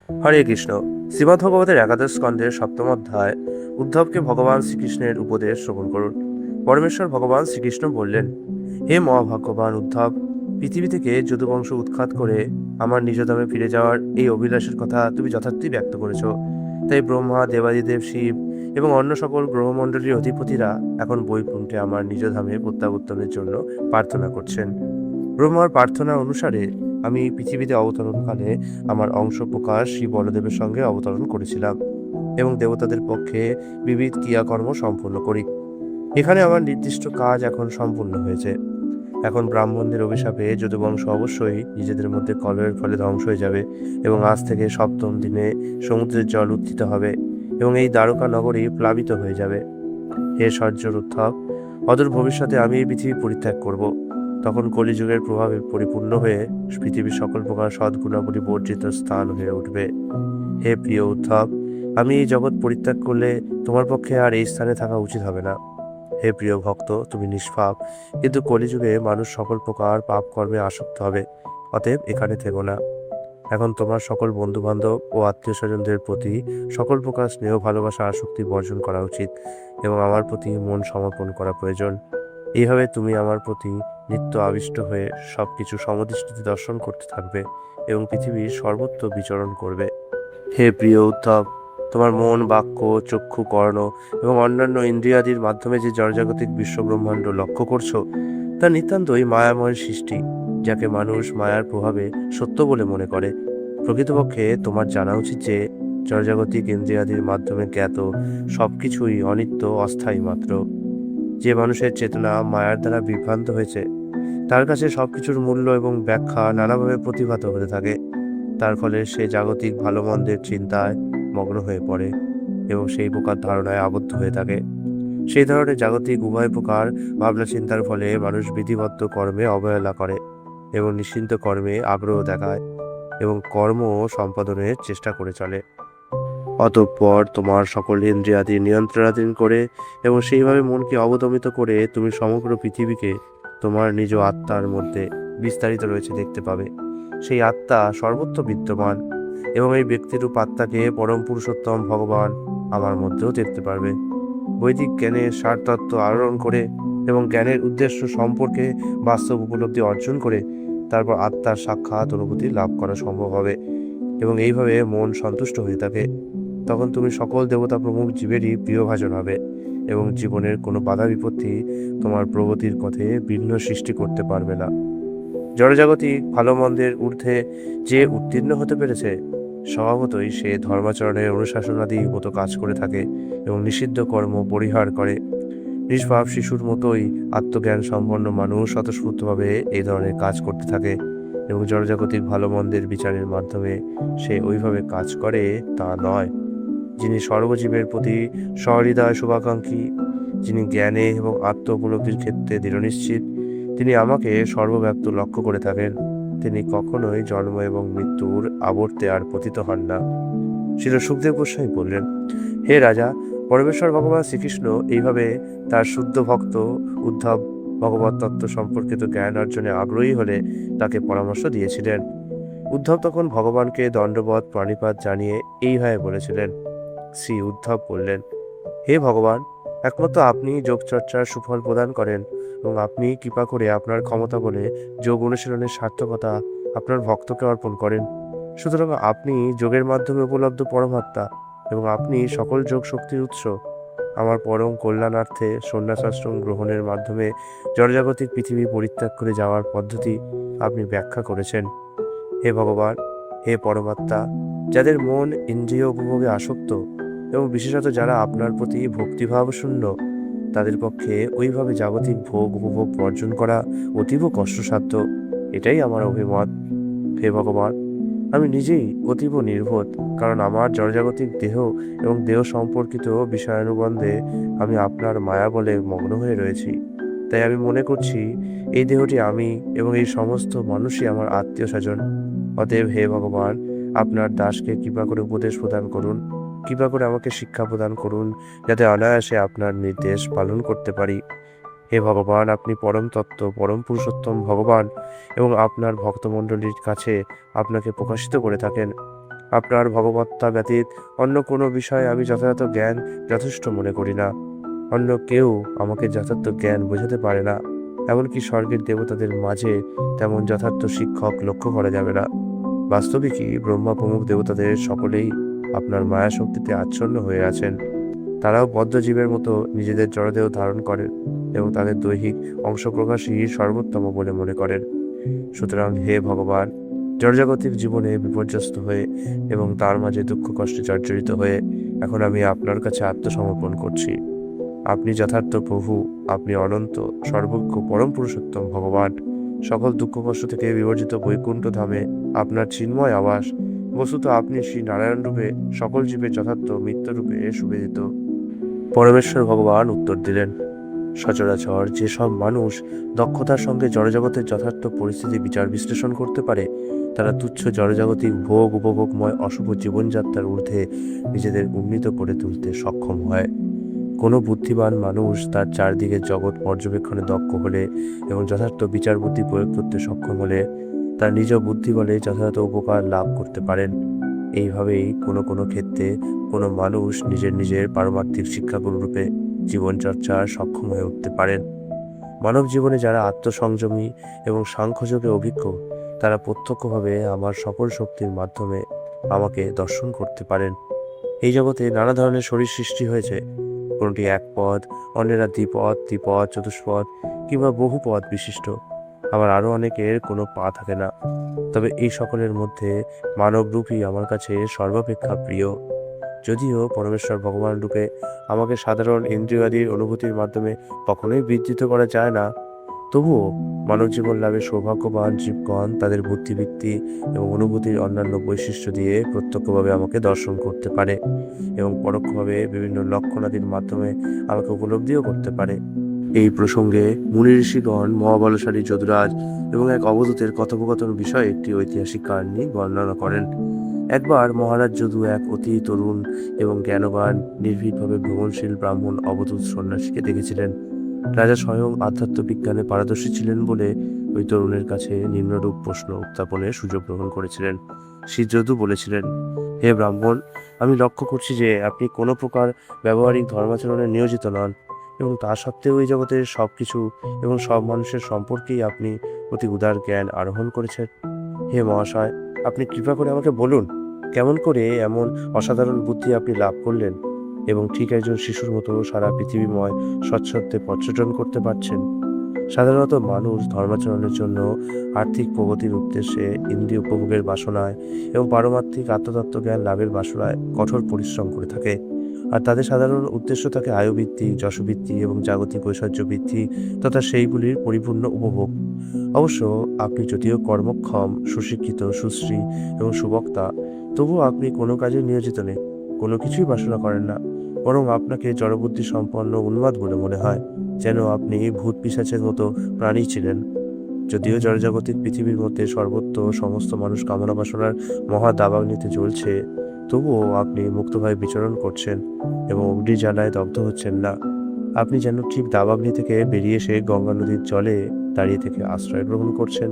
হরে কৃষ্ণ। শ্রীমদ্ভগবতের একাদশ স্কন্ধের সপ্তম অধ্যায়। উদ্ধবকে ভগবান শ্রীকৃষ্ণের উপদেশ শ্রবণ করুন। পরমেশ্বর ভগবান শ্রীকৃষ্ণ বললেন, হে মহাভাগ্যবান উদ্ধব, পৃথিবী থেকে যদুবংশ উৎখাত করে আমার নিজ ধামে ফিরে যাওয়ার এই অভিলাষের কথা তুমি যথার্থই ব্যক্ত করেছ। তাই ব্রহ্মা, দেবাদিদেব শিব এবং অন্য সকল গ্রহমণ্ডলীর অধিপতিরা এখন বৈকুণ্ঠে আমার নিজ ধামে প্রত্যাবর্তনের জন্য প্রার্থনা করছেন। ব্রহ্মার প্রার্থনা অনুসারে আমি পৃথিবীতে অবতরণকালে আমার অংশ প্রকাশ শ্রী বলদেবের সঙ্গে অবতরণ করেছিলাম এবং দেবতাদের পক্ষে বিবিধ ক্রিয়াকর্ম সম্পূর্ণ করি। এখানে আমার নির্দিষ্ট কাজ এখন সম্পূর্ণ হয়েছে। এখন ব্রাহ্মণদের অভিশাপে যদুবংশ অবশ্যই নিজেদের মধ্যে কলহের ফলে ধ্বংস হয়ে যাবে এবং আজ থেকে সপ্তম দিনে সমুদ্রের জল উত্থিত হবে এবং এই দ্বারকা নগরী প্লাবিত হয়ে যাবে। হে সূর্যের উত্থাপ, অদূর ভবিষ্যতে আমি এই পৃথিবী পরিত্যাগ করব। তখন কলিযুগের প্রভাবে পরিপূর্ণ হয়ে পৃথিবীর সকল প্রকার সদ্গুণাবলী বর্জিত স্থান হয়ে উঠবে। হে প্রিয় উদ্ধব, আমি এই জগৎ পরিত্যাগ করলে তোমার পক্ষে আর এই স্থানে থাকা উচিত হবে না। হে প্রিয় ভক্ত, তুমি নিষ্পাপ, কিন্তু কলিযুগে মানুষ সকল প্রকার পাপ কর্মে আসক্ত হবে। অতএব এখানে থেকো না। এখন তোমার সকল বন্ধু বান্ধব ও আত্মীয় স্বজনদের প্রতি সকল প্রকার স্নেহ ভালোবাসা আসক্তি বর্জন করা উচিত এবং আমার প্রতি মন সমর্পণ করা প্রয়োজন। এইভাবে তুমি আমার প্রতি নিত্য আবিষ্ট হয়ে সবকিছু সমদৃষ্টিতে দর্শন করতে থাকবে এবং পৃথিবীর সর্বত্র বিচরণ করবে। হে প্রিয় উদ্ধব, তোমার মন, বাক্য, চক্ষু, কর্ণ এবং অন্যান্য ইন্দ্রিয়াদির মাধ্যমে যে জড়জাগতিক বিশ্বব্রহ্মাণ্ড লক্ষ্য করছো, তা নিতান্তই মায়াময়ের সৃষ্টি, যাকে মানুষ মায়ার প্রভাবে সত্য বলে মনে করে। প্রকৃতপক্ষে তোমার জানা উচিত যে জড়জাগতিক ইন্দ্রিয়াদির মাধ্যমে জ্ঞাত সবকিছুই অনিত্য, অস্থায়ী মাত্র। যে মানুষের চেতনা মায়ার দ্বারা বিভ্রান্ত হয়েছে, তার কাছে সবকিছুর মূল্য এবং ব্যাখ্যা নানাভাবে প্রতিভাত হতে থাকে। তার ফলে সে জাগতিক ভালো মন্দের চিন্তায় মগ্ন হয়ে পড়ে এবং সেই প্রকার ধারণায় আবদ্ধ হয়ে থাকে। সেই ধরনের জাগতিক উভয় প্রকার ভাবনা চিন্তার ফলে মানুষ বিধিবদ্ধ কর্মে অবহেলা করে এবং নিশ্চিন্ত কর্মে আগ্রহ দেখায় এবং কর্ম সম্পাদনের চেষ্টা করে চলে। অতঃপর তোমার সকল ইন্দ্রিয়াদি নিয়ন্ত্রণাধীন করে এবং সেইভাবে মনকে অবদমিত করে তুমি সমগ্র পৃথিবীকে তোমার নিজ আত্মার মধ্যে বিস্তারিত রয়েছে দেখতে পাবে। সেই আত্মা সর্বত্র বিদ্যমান এবং এই ব্যক্তিরূপ আত্মাকে পরম পুরুষোত্তম ভগবান আমার মধ্যেও দেখতে পারবে। বৈদিক জ্ঞানের সারতত্ত্ব আহরণ করে এবং জ্ঞানের উদ্দেশ্য সম্পর্কে বাস্তব উপলব্ধি অর্জন করে তারপর আত্মার সাক্ষাৎ অনুভূতি লাভ করা সম্ভব হবে এবং এইভাবে মন সন্তুষ্ট হয়ে থাকে। তখন তুমি সকল দেবতা প্রমুখ জীবেরই প্রিয়ভাজন হবে এবং জীবনের কোনো বাধা বিপত্তি তোমার প্রগতির পথে বিঘ্ন সৃষ্টি করতে পারবে না। জড়জাগতিক ভালো মন্দের ঊর্ধ্বে যে উত্তীর্ণ হতে পেরেছে, স্বভাবতই সে ধর্মাচরণের অনুশাসনাদি মতো কাজ করে থাকে এবং নিষিদ্ধ কর্ম পরিহার করে। নিষ্পাপ শিশুর মতোই আত্মজ্ঞান সম্পন্ন মানুষ স্বতঃস্ফূর্তভাবে এই ধরনের কাজ করতে থাকে এবং জড়জাগতিক ভালো মন্দের বিচারের মাধ্যমে সে ওইভাবে কাজ করে তা নয়। যিনি সর্বজীবের প্রতি সহৃদয় শুভাকাঙ্ক্ষী, যিনি জ্ঞানে এবং আত্ম উপলব্ধির ক্ষেত্রে দৃঢ়নিশ্চিত, তিনি আমাকে সর্বব্যাপ্ত লক্ষ্য করে থাকেন। তিনি কখনোই জন্ম এবং মৃত্যুর আবর্তে আর পতিত হন না। শ্রী সুখদেব গোস্বামী বললেন, হে রাজা, পরমেশ্বর ভগবান শ্রীকৃষ্ণ এইভাবে তার শুদ্ধ ভক্ত উদ্ধব ভগবত তত্ত্ব সম্পর্কিত জ্ঞান অর্জনে আগ্রহী হলে তাকে পরামর্শ দিয়েছিলেন। উদ্ধব তখন ভগবানকে দণ্ডবৎ প্রণিপাত জানিয়ে এইভাবে বলেছিলেন। শ্রী উদ্ধব বললেন, হে ভগবান, একমাত্র আপনি যোগচর্চার সুফল প্রদান করেন এবং আপনি কৃপা করে আপনার ক্ষমতা বলে যোগ অনুশীলনের সার্থকতা আপনার ভক্তকে অর্পণ করেন। সুতরাং আপনি যোগের মাধ্যমে উপলব্ধ পরমাত্মা এবং আপনি সকল যোগ শক্তির উৎস। আমার পরম কল্যাণার্থে সন্ন্যাসাশ্রম গ্রহণের মাধ্যমে জড়জাগতিক পৃথিবী পরিত্যাগ করে যাওয়ার পদ্ধতি আপনি ব্যাখ্যা করেছেন। হে ভগবান, হে পরমাত্মা, যাদের মন ইন্দ্রিয় উপভোগে আসক্ত এবং বিশেষত যারা আপনার প্রতি ভক্তিভাব শূন্য, তাদের পক্ষে ওইভাবে জাগতিক ভোগ উপভোগ বর্জন করা অতীব কষ্টসাধ্য। এটাই আমার অভিমত। হে ভগবান, আমি নিজেই অতীব নির্বোধ, কারণ আমার জড়জাগতিক দেহ এবং দেহ সম্পর্কিত বিষয়ানুবন্ধে আমি আপনার মায়া বলে মগ্ন হয়ে রয়েছি। তাই আমি মনে করছি এই দেহটি আমি এবং এই সমস্ত মানুষই আমার আত্মীয় স্বজন। অতএব হে ভগবান, আপনার দাসকে কৃপা করে উপদেশ প্রদান করুন, কৃপা করে আমাকে শিক্ষা প্রদান করুন, যাতে অনায়াসে আপনার নির্দেশ পালন করতে পারি। হে ভগবান, আপনি পরম তত্ত্ব, পরম পুরুষোত্তম ভগবান এবং আপনার ভক্তমণ্ডলীর কাছে আপনাকে প্রকাশিত করে থাকেন। আপনার ভগবত্তা ব্যতীত অন্য কোনো বিষয়ে আমি যথাযথ জ্ঞান যথেষ্ট মনে করি না। অন্য কেউ আমাকে যথার্থ জ্ঞান বোঝাতে পারে না। এমনকি স্বর্গের দেবতাদের মাঝে তেমন যথার্থ শিক্ষক লক্ষ্য করা যাবে না। বাস্তবিকই ব্রহ্মা প্রমুখ দেবতাদের সকলেই আপনার মায়া শক্তিতে আচ্ছন্ন হয়ে আছেন। তারাও বদ্ধজীবের মতো নিজেদের জড়দেহ ধারণ করেন এবং তাদের দৈহিক অংশপ্রকাশই সর্বোত্তম বলে মনে করেন। সুতরাং হে ভগবান, জড়জাগতিক জীবনে বিপর্যস্ত হয়ে এবং তার মাঝে দুঃখ কষ্টে জর্জরিত হয়ে এখন আমি আপনার কাছে আত্মসমর্পণ করছি। আপনি যথার্থ প্রভু, আপনি অনন্ত, সর্বজ্ঞ, পরম পুরুষোত্তম ভগবান। সকল দুঃখ কষ্ট থেকে বিবর্জিত বৈকুণ্ঠ ধামে আপনার চিন্ময় আবাস। বস্তুত আপনি শ্রী নারায়ণ রূপে সকল জীবের যথার্থ মৃত্যুরূপে সুবেদিত। পরমেশ্বর ভগবান উত্তর দিলেন, সচরাচর যেসব মানুষ দক্ষতার সঙ্গে জড়জগতের যথার্থ পরিস্থিতি বিচার বিশ্লেষণ করতে পারে, তারা তুচ্ছ জড়জাগতিক ভোগ উপভোগময় অশুভ জীবনযাত্রার ঊর্ধ্বে নিজেদের উন্নীত করে তুলতে সক্ষম হয়। কোনো বুদ্ধিমান মানুষ তার চারদিকের জগৎ পর্যবেক্ষণে দক্ষ হলে এবং যথার্থ বিচার বুদ্ধি প্রয়োগ করতে সক্ষম হলে তার নিজ বুদ্ধি বলে যথাযথ উপকার লাভ করতে পারেন। এইভাবেই কোনো কোনো ক্ষেত্রে কোনো মানুষ নিজের পারমার্থিক শিক্ষাগুরু রূপে জীবনচর্চার সক্ষম হয়ে উঠতে পারেন। মানব জীবনে যারা আত্মসংযমী এবং সাংখ্যযোগে অভিজ্ঞ, তারা প্রত্যক্ষভাবে আমার সকল শক্তির মাধ্যমে আমাকে দর্শন করতে পারেন। এই জগতে নানা ধরনের শরীর সৃষ্টি হয়েছে। কোনটি এক পদ, অন্যেরা দ্বিপদ, ত্রিপদ, চতুষ্পদ কিংবা বহু পদ বিশিষ্ট। আবার আরও অনেকের কোনো পা থাকে না। তবে এই সকলের মধ্যে মানবরূপই আমার কাছে সর্বাপেক্ষা প্রিয়। যদিও পরমেশ্বর ভগবান রূপে আমাকে সাধারণ ইন্দ্রিয়াদির অনুভূতির মাধ্যমে কখনোই বিদ্ধৃত করা যায় না, তবুও মানব জীবন লাভে সৌভাগ্যবান জীবগণ তাদের বুদ্ধিবৃত্তি এবং অনুভূতির অন্যান্য বৈশিষ্ট্য দিয়ে প্রত্যক্ষভাবে আমাকে দর্শন করতে পারে এবং পরোক্ষভাবে বিভিন্ন লক্ষণাদির মাধ্যমে আমাকে উপলব্ধিও করতে পারে। এই প্রসঙ্গে মুনি ঋষিগণ মহাবলশালী যদুরাজ এবং এক অবধূতের কথোপকথন বিষয়ে একটি ঐতিহাসিক কাহিনী বর্ণনা করেন। একবার মহারাজ যদু এক অতি তরুণ এবং জ্ঞানবান নির্ভীকভাবে ভ্রমণশীল ব্রাহ্মণ অবধূত সন্ন্যাসীকে দেখেছিলেন। রাজা স্বয়ং আধ্যাত্ম বিজ্ঞানে পারদর্শী ছিলেন বলে ওই তরুণের কাছে নিম্নরূপ প্রশ্ন উত্থাপনের সুযোগ গ্রহণ করেছিলেন। শ্রী যদু বলেছিলেন, হে ব্রাহ্মণ, আমি লক্ষ্য করছি যে আপনি কোনো প্রকার ব্যবহারিক ধর্মাচরণে নিয়োজিত নন এবং তা সত্ত্বেও এই জগতের সব কিছু এবং সব মানুষের সম্পর্কেই আপনি অতি উদার জ্ঞান আরোহণ করেছেন। হে মহাশয়, আপনি কৃপা করে আমাকে বলুন, কেমন করে এমন অসাধারণ বুদ্ধি আপনি লাভ করলেন এবং ঠিক একজন শিশুর মতো সারা পৃথিবীময় স্বচ্ছন্দে পর্যটন করতে পারছেন। সাধারণত মানুষ ধর্মাচরণের জন্য আর্থিক প্রগতির উদ্দেশ্যে ইন্দ্রিয় উপভোগের বাসনায় এবং পারমার্থিক আত্মতত্ত্ব জ্ঞান লাভের বাসনায় কঠোর পরিশ্রম করে থাকে, আর তাদের সাধারণ উদ্দেশ্য থাকে আয়ুবৃদ্ধি, যশবৃদ্ধি এবং জাগতিক ঐশ্বর্য বৃদ্ধি তথা সেইগুলির পরিপূর্ণ উপভোগ। অবশ্য আপনি যদিও কর্মক্ষম, সুশিক্ষিত, সুশ্রী এবং সুবক্তা, তবুও আপনি কোনো কাজে নিয়োজিত নেই, কোনো কিছুই বাসনা করেন না। বরং আপনাকে জড়বুদ্ধি সম্পন্ন উন্মাদ বলে মনে হয়, যেন আপনি ভূত পিশাচের মতো প্রাণী ছিলেন। যদিও জড়জাগতিক পৃথিবীর মধ্যে সর্বত্র সমস্ত মানুষ কামনা বাসনার মহা দাবাগ্নিতে জ্বলছে, তবুও আপনি মুক্তভাবে বিচরণ করছেন এবং অগ্নি জ্বালায় দগ্ধ হচ্ছেন না। আপনি যেন ঠিক দাবাগ্নি থেকে বেরিয়ে এসে গঙ্গা নদীর জলে দাঁড়িয়ে থেকে আশ্রয় গ্রহণ করছেন।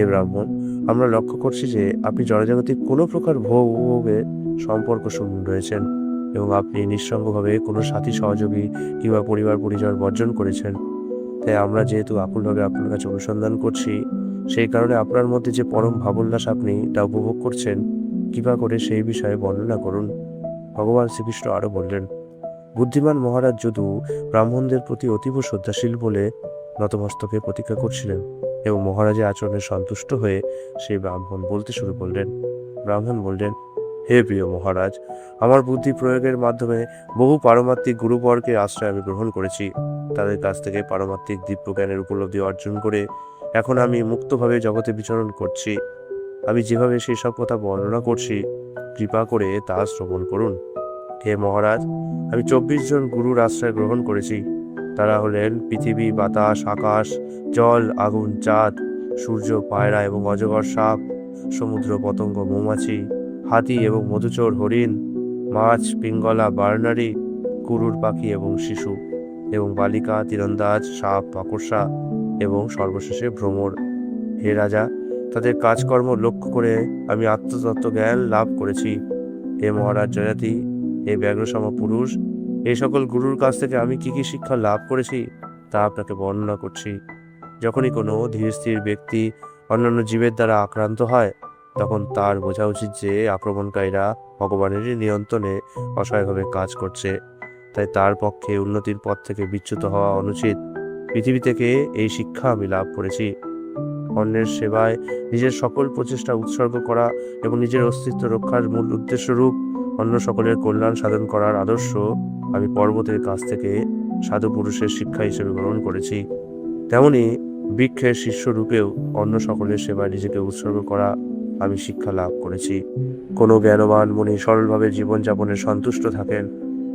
এ ব্রাহ্মণ, আমরা লক্ষ্য করছি যে আপনি জড়জাগতিক কোনো প্রকার ভোগ উপভোগের সম্পর্ক শূন্য রয়েছেন এবং আপনি নিঃসঙ্গভাবে কোনো সাথী সহযোগী কিংবা পরিবার পরিজন বর্জন করেছেন। তাই আমরা যেহেতু আকুলভাবে আপনার কাছে অনুসন্ধান করছি, সেই কারণে আপনার মধ্যে যে পরম ভাবোল্লাস আপনি তা উপভোগ করছেন, কৃপা করে সেই বিষয়ে বর্ণনা করুন। ভগবান শ্রীকৃষ্ণ আরও বললেন, বুদ্ধিমান মহারাজ যদু ব্রাহ্মণদের প্রতি অতীব শ্রদ্ধাশীল বলে নতমস্তকে প্রতীক্ষা করছিলেন এবং মহারাজের আচরণে সন্তুষ্ট হয়ে সেই ব্রাহ্মণ বলতে শুরু করলেন। ব্রাহ্মণ বললেন, হে প্রিয় মহারাজ, আমার বুদ্ধি প্রয়োগের মাধ্যমে বহু পারমার্থিক গুরুবর্গের আশ্রয় আমি গ্রহণ করেছি। তাদের কাছ থেকে পারমার্থিক দিব্য জ্ঞানের উপলব্ধি অর্জন করে এখন আমি মুক্তভাবে জগতে বিচরণ করছি। আমি যেভাবে সেই সব কথা বর্ণনা করছি, কৃপা করে তা শ্রবণ করুন। হে মহারাজ, আমি 24 জন গুরুর আশ্রয় গ্রহণ করেছি। তারা হলেন পৃথিবী, বাতাস, আকাশ, জল, আগুন, চাঁদ, সূর্য, পায়রা এবং অজগর সাপ, সমুদ্র, পতঙ্গ, মৌমাছি, হাতি এবং মধুচর হরিণ, মাছ, পিঙ্গলা, বার্নারি, কুরুর পাখি এবং শিশু, এবং বালিকা, তীরন্দাজ, সাপ, মাকড়সা এবং সর্বশেষে ভ্রমর। হে রাজা, তাদের কাজকর্ম লক্ষ্য করে আমি আত্মতত্ত্ব জ্ঞান লাভ করেছি। হে মহারাজ যয়াতি, হে ব্যাঘ্রসম পুরুষ, এই সকল গুরুর কাছ থেকে আমি কি কি শিক্ষা লাভ করেছি তা আপনাকে বর্ণনা করছি। যখনই কোনো ধীর স্থির ব্যক্তি অন্যান্য জীবের দ্বারা আক্রান্ত হয়, তখন তার বোঝা উচিত যে আক্রমণকারীরা ভগবানেরই নিয়ন্ত্রণে অসহায়ভাবে কাজ করছে, তাই তার পক্ষে উন্নতির পথ থেকে বিচ্যুত হওয়া অনুচিত। পৃথিবী থেকে এই শিক্ষা আমি লাভ করেছি। অন্যের সেবায় নিজের সকল প্রচেষ্টা উৎসর্গ করা এবং নিজের অস্তিত্ব রক্ষার মূল উদ্দেশ্যরূপ অন্য সকলের কল্যাণ সাধন করার আদর্শ আমি পর্বতের কাছ থেকে সাধু পুরুষের শিক্ষা হিসেবে গ্রহণ করেছি। তেমনি বৃক্ষের শিষ্যরূপেও অন্য সকলের সেবায় নিজেকে উৎসর্গ করা আমি শিক্ষা লাভ করেছি। কোনো জ্ঞানবান মুনি সরলভাবে জীবনযাপনে সন্তুষ্ট থাকেন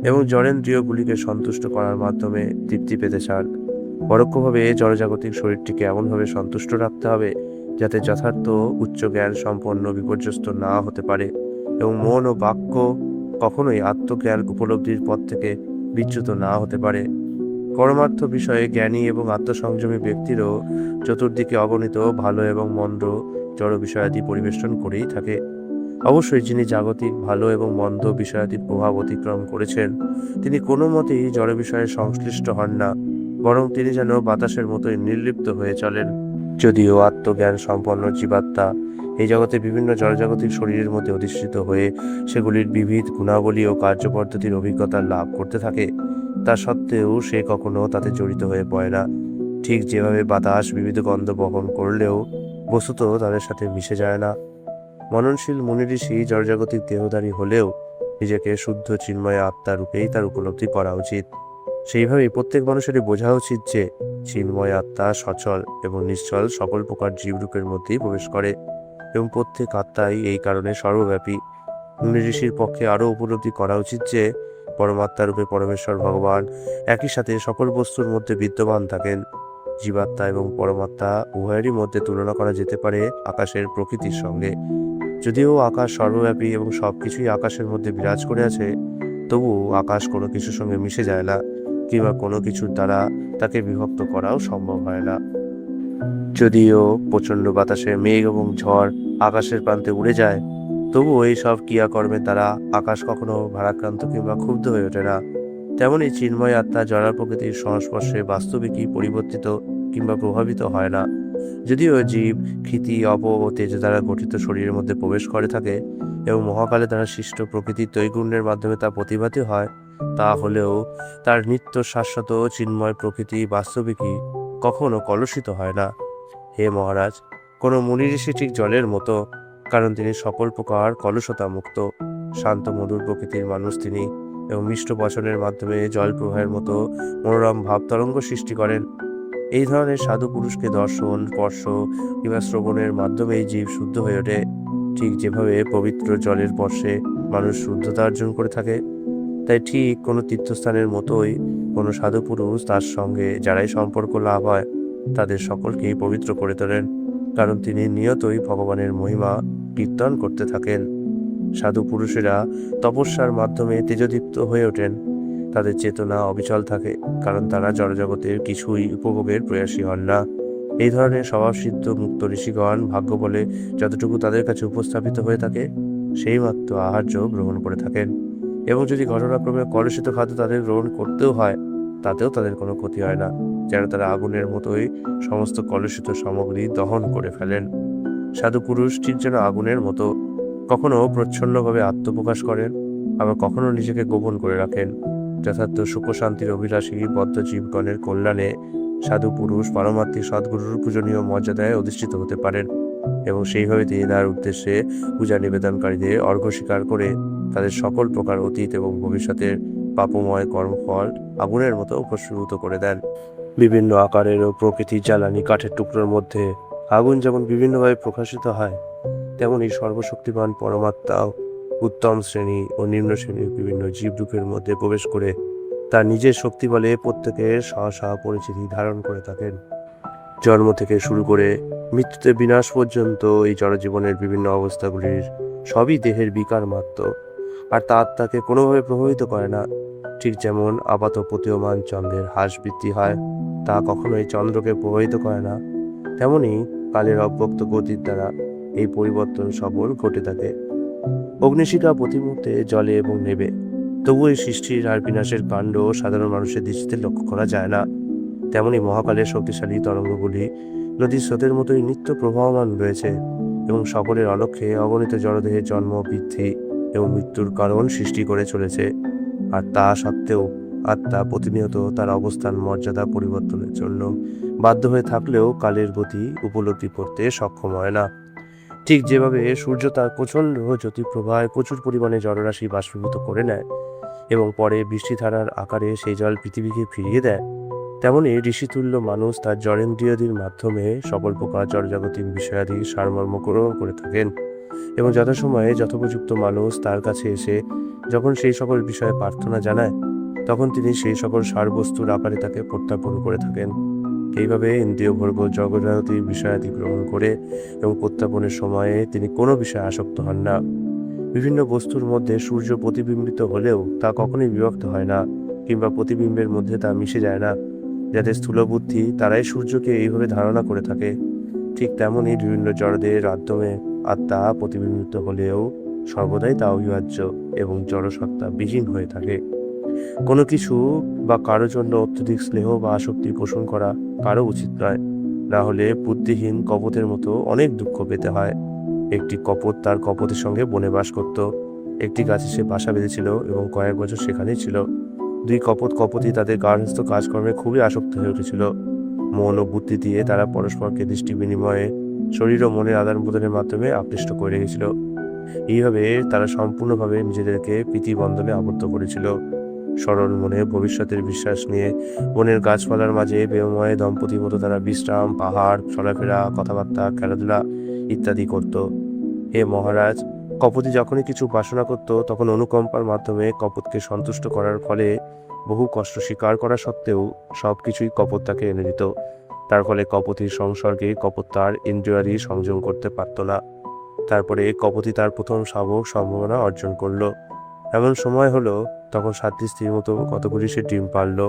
এবং জড়েন্দ্রিয়গুলিকে সন্তুষ্ট করার মাধ্যমে তৃপ্তি পেতে চান। পরোক্ষভাবে জড়জাগতিক শরীরটিকে এমনভাবে সন্তুষ্ট রাখতে হবে যাতে যথার্থ উচ্চ জ্ঞান সম্পন্ন বিপর্যস্ত না হতে পারে এবং মন ও বাক্য কখনোই আত্মজ্ঞান উপলব্ধির পথ থেকে বিচ্যুত না হতে পারে। পরমার্থ বিষয়ে জ্ঞানী এবং আত্মসংযমী ব্যক্তিরও চতুর্দিকে অগণিত ভালো এবং মন্দ জড় বিষয়াদি পরিবেষ্টন করেই থাকে। অবশ্যই যিনি জাগতিক ভালো এবং মন্দ বিষয়াদির প্রভাব অতিক্রম করেছেন, তিনি কোনো মতেই জড় বিষয়ে সংশ্লিষ্ট হন না, বরং তিনি যেন বাতাসের মতোই নির্লিপ্ত হয়ে চলেন। যদিও আত্মজ্ঞান সম্পন্ন জীবাত্মা এই জগতে বিভিন্ন জড়জাগতিক শরীরের মধ্যে অধিষ্ঠিত হয়ে সেগুলির বিবিধ গুণাবলী ও কার্যপদ্ধতির অভিজ্ঞতা লাভ করতে থাকে, তা সত্ত্বেও সে কখনো তাতে জড়িত হয়ে পড়ে না। ঠিক যেভাবে বাতাস বিবিধ গন্ধ বহন করলেও বস্তুত তাদের সাথে মিশে যায় না। মননশীল মুনি ঋষি জড়জাগতিক দেহধারী হলেও নিজেকে শুদ্ধ চিন্ময় আত্মা রূপেই তার উপলব্ধি করা উচিত। সেইভাবেই প্রত্যেক মানুষেরই বোঝা উচিত যে চিন্ময় আত্মা সচল এবং নিশ্চল সকল প্রকার জীবরূপের মধ্যেই প্রবেশ করে এবং প্রত্যেক আত্মাই এই কারণে সর্বব্যাপী। মুনি ঋষির পক্ষে আরও উপলব্ধি করা উচিত যে পরমাত্মা রূপে পরমেশ্বর ভগবান একই সাথে সকল বস্তুর মধ্যে বিদ্যমান থাকেন। জীবাত্মা এবং পরমাত্মা উভয়েরই মধ্যে তুলনা করা যেতে পারে আকাশের প্রকৃতির সঙ্গে। যদিও আকাশ সর্বব্যাপী এবং সবকিছুই আকাশের মধ্যে বিরাজ করে আছে, তবু আকাশ কোনো কিছুর সঙ্গে মিশে যায় না, কিংবা কোনো কিছুর দ্বারা তাকে বিভক্ত করাও সম্ভব হয় না। যদিও প্রচণ্ড বাতাসে মেঘ এবং ঝড় আকাশের প্রান্তে উড়ে যায়, তবুও এই সব ক্রিয়াকর্মের দ্বারা আকাশ কখনো ভারাক্রান্ত কিংবা ক্ষুব্ধ হয়ে ওঠে না। তেমনি চিন্ময় আত্মা জড়ার প্রকৃতির সংস্পর্শে বাস্তবিকই পরিবর্তিত কিংবা প্রভাবিত হয় না। যদিও জীব ক্ষিতি অপ ও তেজ দ্বারা গঠিত শরীরের মধ্যে প্রবেশ করে থাকে এবং মহাকালে দ্বারা সৃষ্ট প্রকৃতির ত্রৈগুণ্যের মাধ্যমে তা প্রতিভাত হয়, তা হলেও তার নিত্য শাশ্বত চিন্ময় প্রকৃতি বাস্তবিকই কখনো কলুষিত হয় না। হে মহারাজ, কোনো মুনি ঋষি ঠিক জলের মতো, কারণ তিনি সকল প্রকার কলুষতা মুক্ত। শান্ত মধুর প্রকৃতির মানুষ তিনি এবং মিষ্ট বচনের মাধ্যমে জল প্রবাহের মতো মনোরম ভাবতরঙ্গ সৃষ্টি করেন। এই ধরনের সাধু পুরুষকে দর্শন, স্পর্শ কিংবা শ্রবণের মাধ্যমেই জীব শুদ্ধ হয়ে ওঠে। ঠিক যেভাবে পবিত্র জলের স্পর্শে মানুষ শুদ্ধতা অর্জন করে থাকে, তাই ঠিক কোনো তীর্থস্থানের মতোই কোনো সাধু পুরুষ তার সঙ্গে যারাই সম্পর্ক লাভ হয় তাদের সকলকেই পবিত্র করে তোলেন, কারণ তিনি নিয়তই ভগবানের মহিমা কীর্তন করতে থাকেন। সাধু পুরুষেরা তপস্যার মাধ্যমে তেজদীপ্ত হয়ে ওঠেন। তাদের চেতনা অবিচল থাকে, কারণ তারা জড়জগতের কিছুই উপভোগের প্রয়াসী হন না। এই ধরনের স্বভাবসিদ্ধ মুক্ত ঋষিগণ ভাগ্য বলে যতটুকু তাদের কাছে উপস্থাপিত হয়ে থাকে সেই মাত্র আহার্য গ্রহণ করে থাকেন, এবং যদি ঘটনাক্রমে কলুষিত খাদ্য তাদের গ্রহণ করতেও হয় তাতেও তাদের কোনো ক্ষতি হয় না, যেন তারা আগুনের মতোই সমস্ত কলুষিত সামগ্রী দহন করে ফেলেন। সাধু পুরুষ ঠিক যেন আগুনের মতো, কখনো প্রচ্ছন্নভাবে আত্মপ্রকাশ করেন, আবার কখনো নিজেকে গোপন করে রাখেন। যথার্থ সুখ শান্তির অভিলাষী বদ্ধ জীবগণের কল্যাণে সাধু পুরুষ পারমাত্মিক সদ্গুরুর পূজনীয় মর্যাদায় অধিষ্ঠিত হতে পারেন এবং সেইভাবে তিনি তার উদ্দেশ্যে পূজা নিবেদনকারীদের অর্ঘ্য স্বীকার করে তাদের সকল প্রকার অতীত এবং ভবিষ্যতের পাপময় কর্মফল আগুনের মতো প্রস্ফুটিত করে দেন। বিভিন্ন আকারের ও প্রকৃতির জ্বালানি কাঠের টুকরোর মধ্যে আগুন যেমন বিভিন্নভাবে প্রকাশিত হয়, তেমনি সর্বশক্তিমান পরমাত্মাও উত্তম শ্রেণী ও নিম্ন শ্রেণীর বিভিন্ন জীবরূপের মধ্যে প্রবেশ করে তার নিজের শক্তি বলে প্রত্যেকের স্ব পরিচিতি ধারণ করে থাকেন। জন্ম থেকে শুরু করে মৃত্যুতে বিনাশ পর্যন্ত এই জড়জীবনের বিভিন্ন অবস্থাগুলির সবই দেহের বিকার মাত্র, আর তা আত্মাকে কোনোভাবে প্রভাবিত করে না। ঠিক যেমন আপাত প্রতীয়মান চন্দ্রের হ্রাস বৃদ্ধি হয়, তা কখনোই চন্দ্রকে প্রভাবিত করে না, তেমনি কালের অব্যক্ত গতির দ্বারা এই পরিবর্তন সবল ঘটে থাকে। অগ্নিশিখা প্রতি মুহূর্তে জ্বলে এবং নেবে, তবু এই সৃষ্টির আর বিনাশের কাণ্ড সাধারণ মানুষের দৃষ্টিতে লক্ষ্য করা যায় না। তেমনি মহাকালের শক্তিশালী তরঙ্গগুলি নদীর স্রোতের মতোই নিত্য প্রবাহমান রয়েছে এবং সকলের অলক্ষ্যে অগণিত জড়দেহের জন্ম, বৃদ্ধি এবং মৃত্যুর কারণ সৃষ্টি করে চলেছে। আর তা সত্ত্বেও আত্মা প্রতিনিয়ত তার অবস্থান মর্যাদা পরিবর্তনের জন্য বাধ্য হয়ে থাকলেও কালের গতি উপলব্ধি করতে সক্ষম হয় না। ঠিক যেভাবে সূর্য তার প্রচণ্ড জ্যোতিপ্রভায় প্রচুর পরিমাণে জলরাশি বাষ্পীভূত করে নেয় এবং পরে বৃষ্টিধারার আকারে সেই জল পৃথিবীকে ফিরিয়ে দেয়, তেমনি ঋষিতুল্য মানুষ তার জ্ঞানেন্দ্রিয়াদির মাধ্যমে সকল প্রকার জড়জাগতিক বিষয়াদি সারমর্ম গ্রহণ করে থাকেন এবং যথাসময়ে যথোপযুক্ত মানুষ তার কাছে এসে যখন সেই সকল বিষয়ে প্রার্থনা জানায়, তখন তিনি সেই সকল সারবস্তুর আকারে তাকে প্রত্যাপন করে থাকেন। এইভাবে ইন্দ্রিয় ভর্গ জগজাগতিক বিষয়াদি গ্রহণ করে এবং প্রত্যাপনের সময়ে তিনি কোনো বিষয়ে আসক্ত হন না। বিভিন্ন বস্তুর মধ্যে সূর্য প্রতিবিম্বিত হলেও তা কখনোই বিভক্ত হয় না কিংবা প্রতিবিম্বের মধ্যে তা মিশে যায় না। যাদের স্থূল বুদ্ধি তারাই সূর্যকে এইভাবে ধারণা করে থাকে। ঠিক তেমনই বিভিন্ন জড়দের মাধ্যমে আত্মা প্রতিবিম্বিত হলেও সর্বদাই তা অবিভাজ্য এবং জড়সত্তা বিহীন হয়ে থাকে। কোনো কিছু বা কারো জন্য অত্যধিক স্নেহ বা আসক্তি পোষণ করা কারো উচিত নয়, না হলে বুদ্ধিহীন কপোতের মতো অনেক দুঃখ পেতে হয়। একটি কপোত তার কপোতের সঙ্গে বনে বাস করত। একটি গাছে সে বাসা বেঁধেছিল এবং কয়েক বছর সেখানেই ছিল। দুই কপোতই তাদের গার্হস্থ্য কাজকর্মে খুবই আসক্ত হয়ে উঠেছিল। মন ও বুদ্ধি দিয়ে তারা পরস্পরকে দৃষ্টি বিনিময়ে, শরীর ও মনের আদান প্রদানের মাধ্যমে আকৃষ্ট করে রেখেছিল। এইভাবে তারা সম্পূর্ণভাবে নিজেদেরকে প্রীতিবন্ধনে আবদ্ধ করেছিল। সরল মনে ভবিষ্যতের বিশ্বাস নিয়ে বনের গাছপালার মাঝে প্রেমময় দম্পতির মতো তারা বিশ্রাম, পাহাড়, চলাফেরা, কথাবার্তা, খেলাধুলা ইত্যাদি করত। হে মহারাজ, কপোতী যখনই কিছু বাসনা করত তখন অনুকম্পার মাধ্যমে কপোতকে সন্তুষ্ট করার ফলে বহু কষ্ট স্বীকার করা সত্ত্বেও সব কিছুই কপোত তাকে এনে দিত। তার ফলে কপোতীর সংসর্গে কপোত তার ইন্দ্রিয়াদি সংযম করতে পারত না। তারপরে কপোতী তার প্রথম শাবক সম্ভাবনা অর্জন করলো। এমন সময় হলো তখন 7টি স্ত্রীর মতো কতগুলি সে ডিম পারল।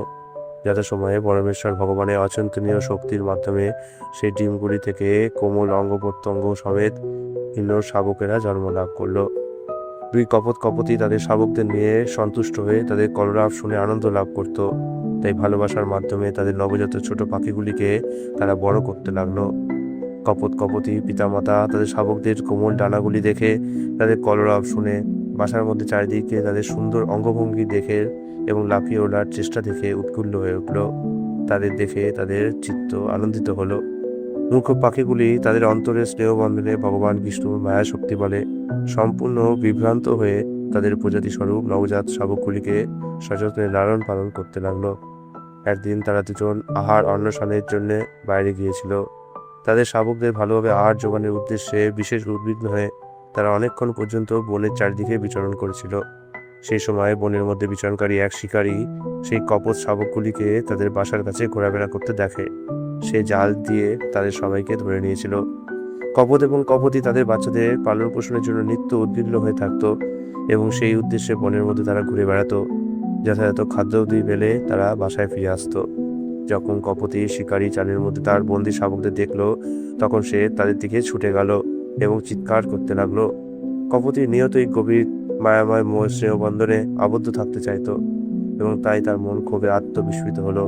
যথাসময়ে পরমেশ্বর ভগবানের অচিন্তনীয় শক্তির মাধ্যমে সেই ডিমগুলি থেকে কোমল অঙ্গ প্রত্যঙ্গ সমেত ভিন্ন শাবকেরা জন্ম লাভ করলো। দুই কপোতী তাদের শাবকদের নিয়ে সন্তুষ্ট হয়ে তাদের কলরব শুনে আনন্দ লাভ করত। তাই ভালোবাসার মাধ্যমে তাদের নবজাত ছোট পাখিগুলিকে তারা বড় করতে লাগলো। কপোতী পিতামাতা তাদের শাবকদের কোমল ডানাগুলি দেখে, তাদের কলরব শুনে, বাসার মধ্যে চারিদিকে তাদের সুন্দর অঙ্গভঙ্গি দেখে এবং লাফিয়ে ওঠার চেষ্টা দেখে উৎফুল্ল হয়ে উঠল। তাদের দেখে তাদের চিত্ত আনন্দিত হলো। মূর্খ পাখিগুলি তাদের অন্তরের স্নেহবন্ধনে ভগবান বিষ্ণুর মায়া শক্তি বলে সম্পূর্ণ বিভ্রান্ত হয়ে তাদের প্রজাতি স্বরূপ নবজাত শাবকগুলিকে সযত্নে লালন পালন করতে লাগলো। একদিন তারা দুজন আহার অন্বেষণের জন্য বাইরে গিয়েছিল। তাদের শাবকদের ভালোভাবে আহার জোগানের উদ্দেশ্যে বিশেষ উদ্বিগ্ন হয়ে তারা অনেকক্ষণ পর্যন্ত বনের চারিদিকে বিচরণ করেছিল। সেই সময় বনের মধ্যে বিচরণকারী এক শিকারী সেই কপোত শাবকগুলিকে তাদের বাসার কাছে ঘোরাফেরা করতে দেখে। সে জাল দিয়ে তাদের সবাইকে ধরে নিয়েছিল। কপোত এবং কপোতী তাদের বাচ্চাদের পালন পোষণের জন্য নিত্য উদ্বিগ্ন হয়ে থাকত এবং সেই উদ্দেশ্যে বনের মধ্যে তারা ঘুরে বেড়াতো। যথাযথ খাদ্যাদি পেলে তারা বাসায় ফিরে আসতো। যখন কপোতী শিকারী চালের মধ্যে তার বন্দি শাবকদের দেখলো, তখন সে তাদের দিকে ছুটে গেল এবং চিৎকার করতে লাগলো। কপোতী নিয়তই গভীর মায়াময় মোহ স্নেহবন্ধনে আবদ্ধ থাকতে চাইতো এবং তাই তার মন ক্ষোভে আত্মবিস্মৃত হলো।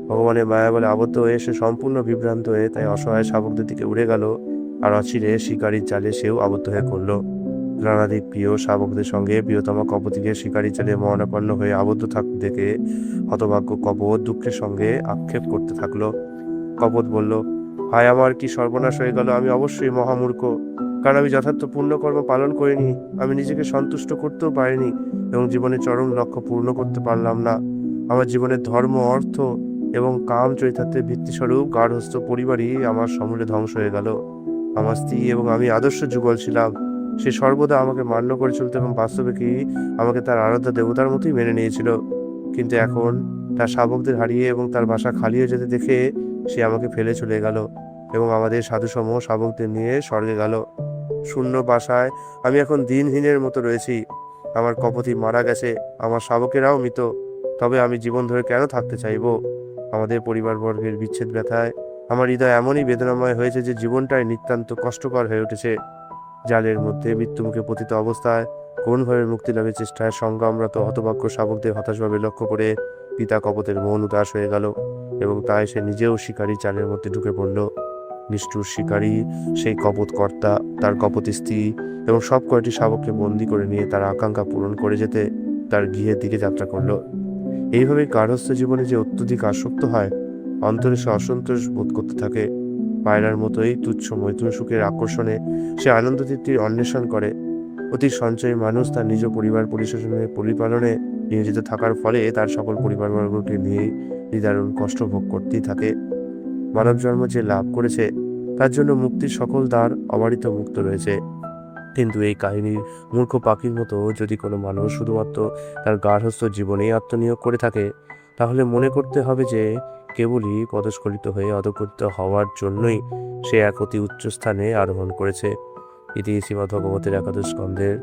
ভগবানের মায়া বলে আবদ্ধ হয়ে সে সম্পূর্ণ বিভ্রান্ত হয়ে তাই অসহায় শাবকদের দিকে উড়ে গেল আর অচিরে শিকারীর জালে সেও আবদ্ধ হয়ে পড়ল। নানাদিক প্রিয় শাবকদের সঙ্গে প্রিয়তমা কপোতীকে শিকারীর জালে মরণাপন্ন হয়ে আবদ্ধ থাকতে দেখে হতভাগ্য কপোত দুঃখের সঙ্গে আক্ষেপ করতে থাকলো। কপোত বলল, হায় আমার কি সর্বনাশ হয়ে গেল! আমি অবশ্যই মহামূর্খ, কারণ আমি যথার্থ পুণ্যকর্ম পালন করিনি। আমি নিজেকে সন্তুষ্ট করতেও পারিনি এবং জীবনের চরম লক্ষ্য পূর্ণ করতে পারলাম না। আমার জীবনের ধর্ম, অর্থ এবং কাম চরিতার্থের ভিত্তিস্বরূপ গার্হস্থ্য পরিবারই আমার সমূলে ধ্বংস হয়ে গেল। আমার স্ত্রী এবং আমি আদর্শ যুগল ছিলাম। সে সর্বদা আমাকে মান্য করে চলত এবং বাস্তবে কি আমাকে তার আরাধ্য দেবতার মতোই মেনে নিয়েছিল। কিন্তু এখন তার শাবকদের হারিয়ে এবং তার বাসা খালি হয়ে যেতে দেখে সে আমাকে ফেলে চলে গেল এবং আমাদের সাধুসম শাবকদের নিয়ে স্বর্গে গেল। শূন্য বাসায় আমি এখন দিনহীনের মতো রয়েছি। আমার কপোতী মারা গেছে, আমার শাবকেরাও মৃত। তবে আমি জীবন ধরে কেন থাকতে চাইব? আমাদের পরিবারবর্গের বিচ্ছেদ ব্যথায় আমার হৃদয় এমনই বেদনাময় হয়েছে যে জীবনটাই নিতান্ত কষ্টকর হয়ে উঠেছে। জালের মধ্যে মৃত্যুমুখে পতিত অবস্থায় কোনভাবে মুক্তি লাভের চেষ্টায় সংগ্রামরত হতভাগ্য শাবকদের হতাশভাবে লক্ষ্য করে পিতা কপতের মন উদাস হয়ে গেল এবং তাই সে নিজেও শিকারী জালের মধ্যে ঢুকে পড়ল। নিষ্ঠুর শিকারী সেই কপোতকর্তা, তার কপোত স্ত্রী এবং সব কয়টি শাবককে বন্দি করে নিয়ে তার আকাঙ্ক্ষা পূরণ করে যেতে তার গৃহের দিকে যাত্রা করলো। এইভাবে গার্হস্থ্য জীবনে যে অত্যধিক আসক্ত হয়, অন্তরে সে অসন্তোষ বোধ করতে থাকে। পায়রার মতোই তুচ্ছ মৈথুন সুখের আকর্ষণে সে আনন্দ তৃপ্তির অন্বেষণ করে। অতি সঞ্চয়ী মানুষ তার নিজ পরিবার পরিশোষণে পরিপালনে নিয়োজিত থাকার ফলে তার সকল পরিবারবর্গকে নিয়ে নিদারুণ কষ্ট ভোগ করতেই থাকে। মানব জন্ম যে লাভ করেছে তার জন্য মুক্তির সকল দ্বার অবারিত মুক্ত রয়েছে। কিন্তু এই কাহিনীর মূর্খ পাখির মতো যদি কোনো মানুষ শুধুমাত্র তার গার্হস্থ্য জীবনেই আত্মনিয়োগ করে থাকে, তাহলে মনে করতে হবে যে কেবলই পদস্খলিত হয়ে অধঃপতিত হওয়ার জন্যই সে এক অতি উচ্চ স্থানে আরোহণ করেছে। ইতি শ্রীমদ্ভগবতের একাদশ স্কন্ধের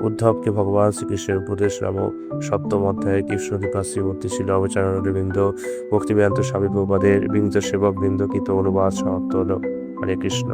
উদ্ধবকে ভগবান শ্রীকৃষ্ণের উপদেশ নামক সপ্তম অধ্যায়ে কৃষ্ণদীপা শ্রীমূর্তি ছিল অবচারণবৃন্দ ভক্তিবেদান্ত স্বামী প্রভুপাদের বিনীত সেবক বৃন্দ কৃত অনুবাদ সমাপ্ত হল। হরে কৃষ্ণ।